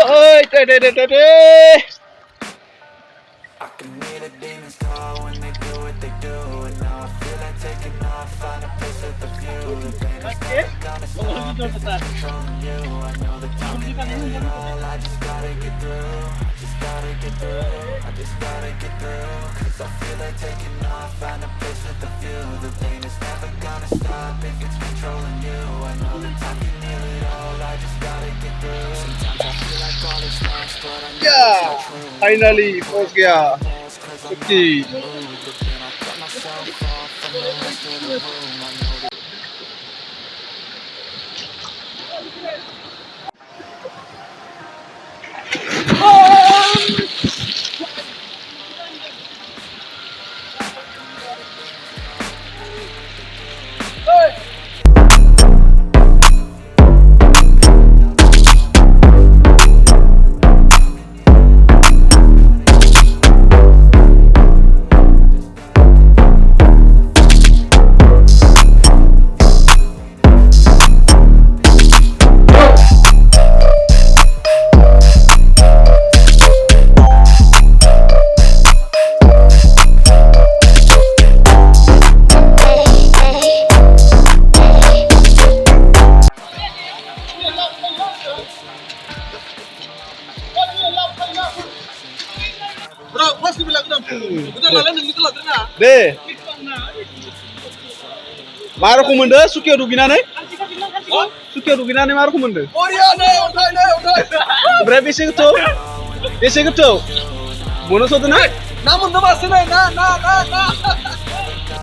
Ôi, trời trời trời trời trời. I can hear the demons call when they do what they do. And now I feel like taking off, find a place with a view. The pain is never gonna stop if it's controlling you. I know that time can heal it all, I just gotta get through. I just gotta get through, I just gotta get through. Cause I feel like taking off, find a place with a view. The pain is never gonna stop if it's controlling you. I know that time can heal it all, I just gotta get through. Sometimes I feel like all is lost, but I know it's Yeah, not true. finally पहुंच गया चौकी. दे मा रखम मोनदो सुकियाव दुगैनानै मा रखम मोनदो ओमफ्राय बेसे गोथौ मोनसोदो ना ना मोनदो मासो ना